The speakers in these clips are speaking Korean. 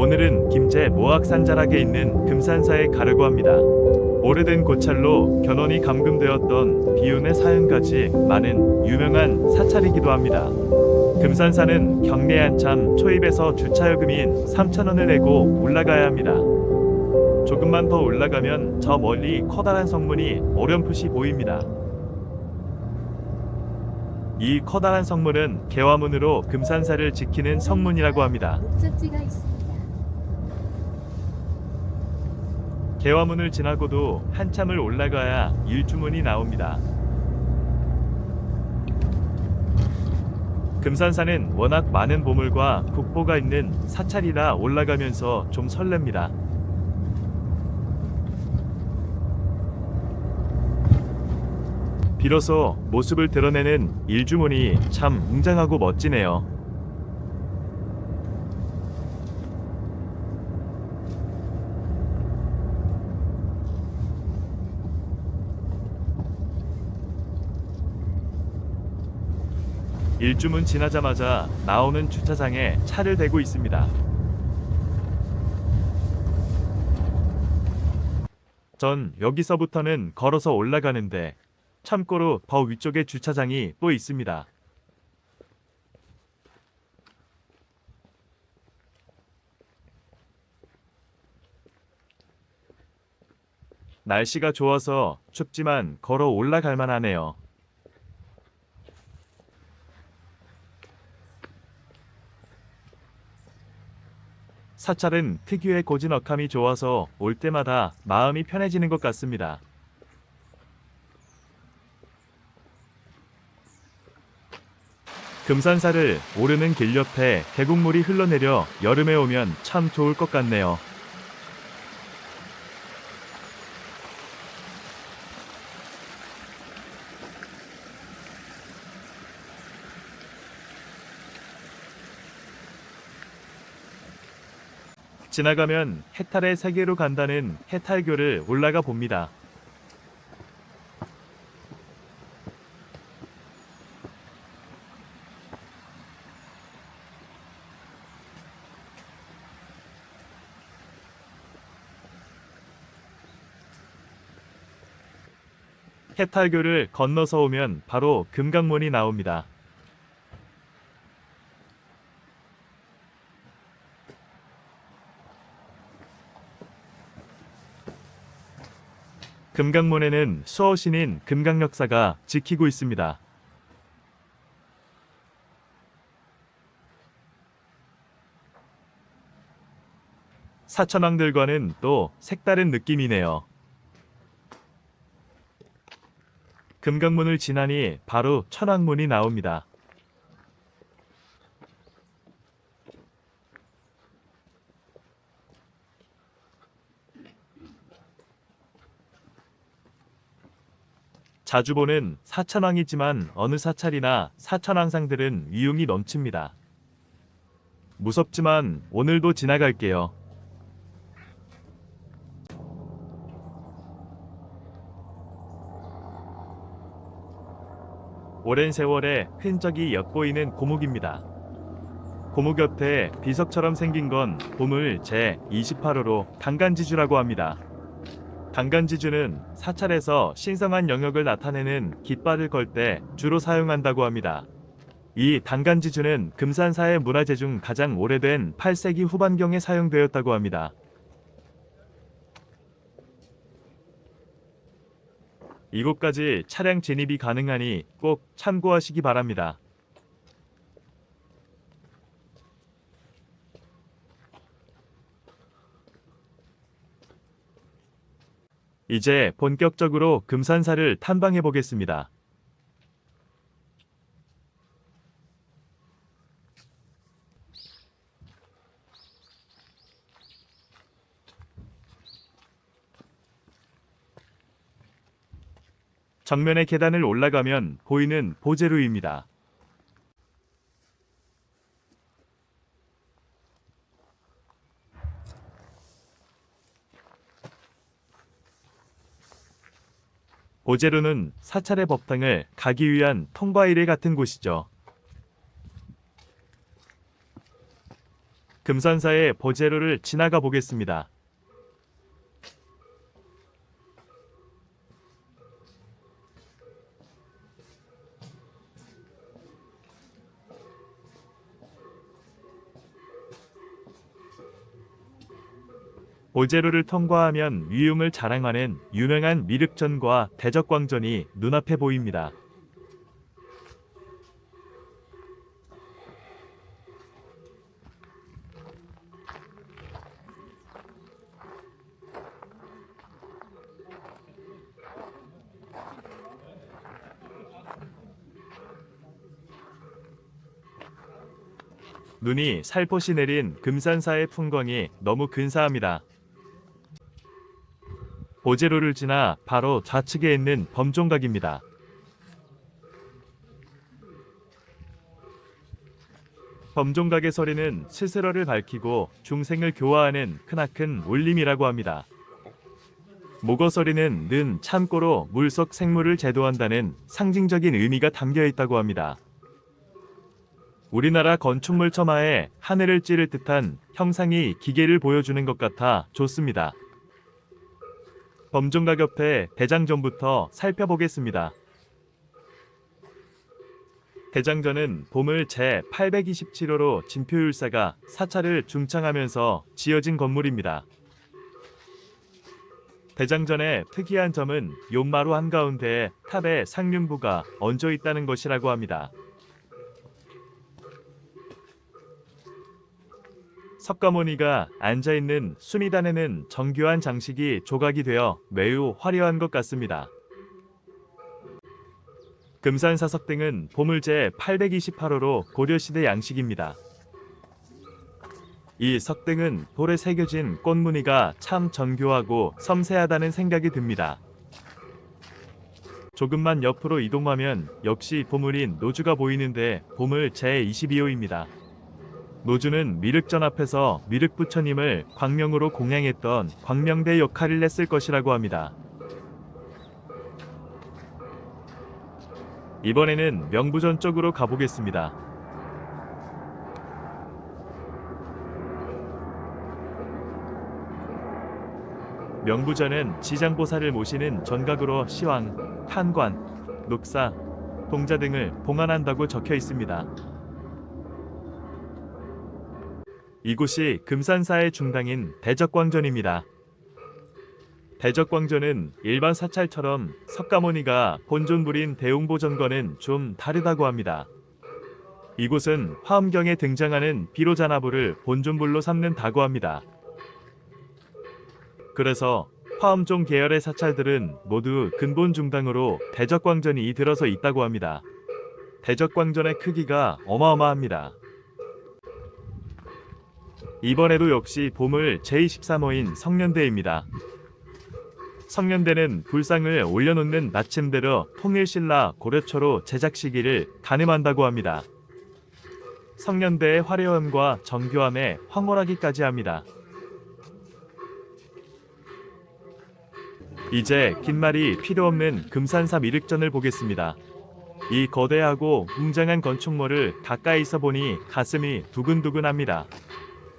오늘은 김제 모악산 자락에 있는 금산사에 가려고 합니다. 오래된 고찰로 견원이 감금되었던 비운의 사연까지 많은 유명한 사찰이기도 합니다. 금산사는 경내 한참 초입에서 주차요금인 3,000원을 내고 올라가야 합니다. 조금만 더 올라가면 저 멀리 커다란 성문이 어렴풋이 보입니다. 이 커다란 성문은 개화문으로 금산사를 지키는 성문이라고 합니다. 목적지가 있습니다. 개화문을 지나고도 한참을 올라가야 일주문이 나옵니다. 금산사는 워낙 많은 보물과 국보가 있는 사찰이라 올라가면서 좀 설렙니다. 비로소 모습을 드러내는 일주문이 참 웅장하고 멋지네요. 일주문 지나자마자 나오는 주차장에 차를 대고 있습니다. 전 여기서부터는 걸어서 올라가는데 참고로 더 위쪽에 주차장이 또 있습니다. 날씨가 좋아서 춥지만 걸어 올라갈 만하네요. 사찰은 특유의 고즈넉함이 좋아서 올 때마다 마음이 편해지는 것 같습니다. 금산사를 오르는 길 옆에 계곡물이 흘러내려 여름에 오면 참 좋을 것 같네요. 지나가면 해탈의 세계로 간다는 해탈교를 올라가 봅니다. 해탈교를 건너서 오면 바로 금강문이 나옵니다. 금강문에는 수호신인 금강역사가 지키고 있습니다. 사천왕들과는 또 색다른 느낌이네요. 금강문을 지나니 바로 천왕문이 나옵니다. 자주 보는 사천왕이지만 어느 사찰이나 사천왕상들은 위용이 넘칩니다. 무섭지만 오늘도 지나갈게요. 오랜 세월의 흔적이 엿보이는 고목입니다. 고목 옆에 비석처럼 생긴 건 보물 제28호로 당간지주라고 합니다. 당간지주는 사찰에서 신성한 영역을 나타내는 깃발을 걸 때 주로 사용한다고 합니다. 이 당간지주는 금산사의 문화재 중 가장 오래된 8세기 후반경에 사용되었다고 합니다. 이곳까지 차량 진입이 가능하니 꼭 참고하시기 바랍니다. 이제 본격적으로 금산사를 탐방해 보겠습니다. 정면의 계단을 올라가면 보이는 보제루입니다. 보제루는 사찰의 법당을 가기 위한 통과일에 같은 곳이죠. 금산사의 보제로를 지나가 보겠습니다. 보제로를 통과하면 위용을 자랑하는 유명한 미륵전과 대적광전이 눈앞에 보입니다. 눈이 살포시 내린 금산사의 풍광이 너무 근사합니다. 보제로를 지나 바로 좌측에 있는 범종각입니다. 범종각의 서리는 스스로를 밝히고 중생을 교화하는 크나큰 울림이라고 합니다. 목어서리는 는 참고로 물속 생물을 제도한다는 상징적인 의미가 담겨 있다고 합니다. 우리나라 건축물 첨화에 하늘을 찌를 듯한 형상이 기계를 보여주는 것 같아 좋습니다. 범종각 옆에 대장전부터 살펴보겠습니다. 대장전은 보물 제827호로 진표율사가 사찰을 중창하면서 지어진 건물입니다. 대장전의 특이한 점은 용마루 한가운데에 탑에 상륜부가 얹어 있다는 것이라고 합니다. 석가모니가 앉아있는 수미단에는 정교한 장식이 조각이 되어 매우 화려한 것 같습니다. 금산사석등은 보물제 828호로 고려시대 양식입니다. 이 석등은 돌에 새겨진 꽃무늬가 참 정교하고 섬세하다는 생각이 듭니다. 조금만 옆으로 이동하면 역시 보물인 노주가 보이는데 보물 제22호입니다. 노주는 미륵전 앞에서 미륵부처님을 광명으로 공양했던 광명대 역할을 했을 것이라고 합니다. 이번에는 명부전 쪽으로 가보겠습니다. 명부전은 지장보살을 모시는 전각으로 시황, 탄관, 녹사, 동자 등을 봉안한다고 적혀 있습니다. 이곳이 금산사의 중당인 대적광전입니다. 대적광전은 일반 사찰처럼 석가모니가 본존 부린 대웅보전과는 좀 다르다고 합니다. 이곳은 화엄경에 등장하는 비로자나부를 본존불로 삼는다고 합니다. 그래서 화엄종 계열의 사찰들은 모두 근본 중당으로 대적광전이 들어서 있다고 합니다. 대적광전의 크기가 어마어마합니다. 이번에도 역시 보물 제23호인 성년대입니다. 성년대는 불상을 올려놓는 나침대로 통일신라 고려초로 제작 시기를 가늠한다고 합니다. 성년대의 화려함과 정교함에 황홀하기까지 합니다. 이제 긴 말이 필요 없는 금산사 미륵전을 보겠습니다. 이 거대하고 웅장한 건축물을 가까이서 보니 가슴이 두근두근합니다.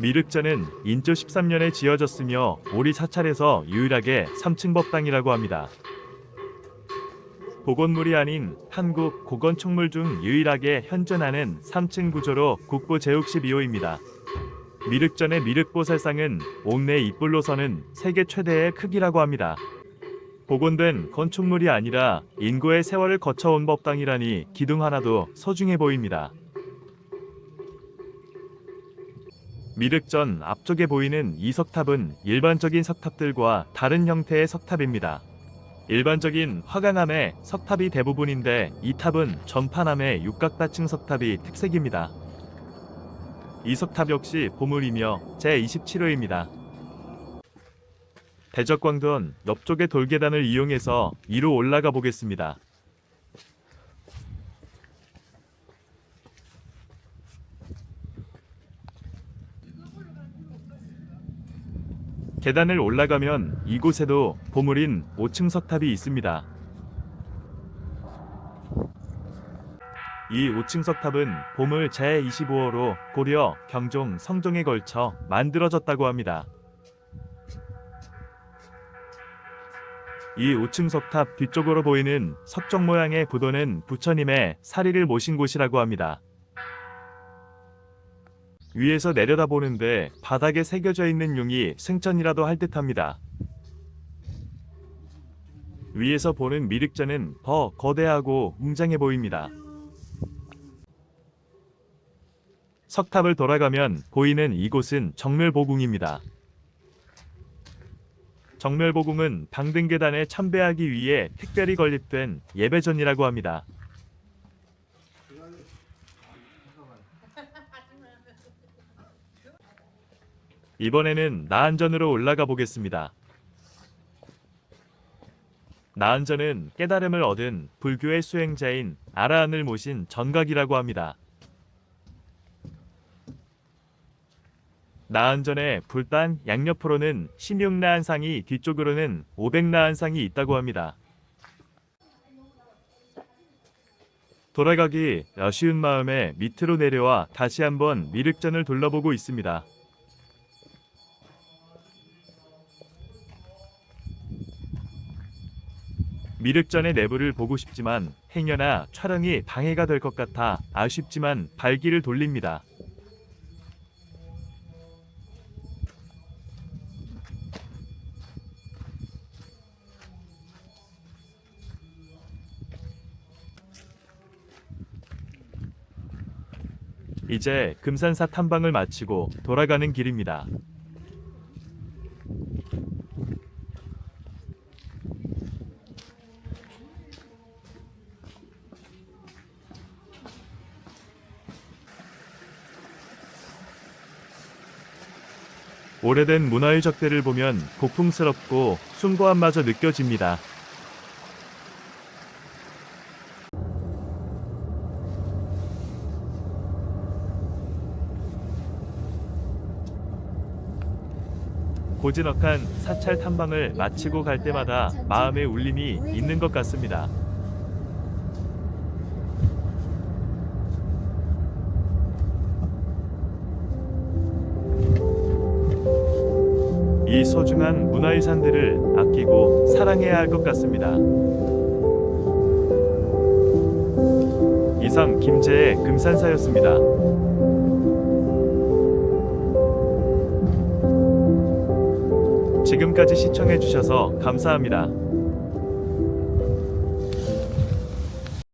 미륵전은 인조 13년에 지어졌으며 우리 사찰에서 유일하게 3층 법당이라고 합니다. 복원물이 아닌 한국 고건축물 중 유일하게 현존하는 3층 구조로 국보 제62호입니다. 미륵전의 미륵보살상은 옥내 입불로서는 세계 최대의 크기라고 합니다. 복원된 건축물이 아니라 인고의 세월을 거쳐온 법당이라니 기둥 하나도 소중해 보입니다. 미륵전 앞쪽에 보이는 이 석탑은 일반적인 석탑들과 다른 형태의 석탑입니다. 일반적인 화강암의 석탑이 대부분인데 이 탑은 전판암의 육각다층 석탑이 특색입니다. 이 석탑 역시 보물이며 제27호입니다. 대적광전 옆쪽의 돌계단을 이용해서 위로 올라가 보겠습니다. 계단을 올라가면 이곳에도 보물인 5층 석탑이 있습니다. 이 5층 석탑은 보물 제25호로 고려, 경종, 성종에 걸쳐 만들어졌다고 합니다. 이 5층 석탑 뒤쪽으로 보이는 석정 모양의 부도는 부처님의 사리를 모신 곳이라고 합니다. 위에서 내려다보는데 바닥에 새겨져 있는 융이 승천이라도 할 듯합니다. 위에서 보는 미륵전은 더 거대하고 웅장해 보입니다. 석탑을 돌아가면 보이는 이곳은 정멸보궁입니다. 정멸보궁은 당등계단에 참배하기 위해 특별히 건립된 예배전이라고 합니다. 이번에는 나안전으로 올라가 보겠습니다. 나안전은 깨달음을 얻은 불교의 수행자인 아라한을 모신 전각이라고 합니다. 나안전의 불단 양옆으로는 16나안상이, 뒤쪽으로는 500나안상이 있다고 합니다. 돌아가기 아쉬운 마음에 밑으로 내려와 다시 한번 미륵전을 둘러보고 있습니다. 미륵전의 내부를 보고 싶지만 행여나 촬영이 방해가 될 것 같아 아쉽지만 발길을 돌립니다. 이제 금산사 탐방을 마치고 돌아가는 길입니다. 오래된 문화의 적대를 보면 고풍스럽고 숭고함마저 느껴집니다. 고즈넉한 사찰 탐방을 마치고 갈 때마다 마음의 울림이 있는 것 같습니다. 이 소중한 문화유산들을 아끼고 사랑해야 할 것 같습니다. 이상 김제의 금산사였습니다. 지금까지 시청해주셔서 감사합니다.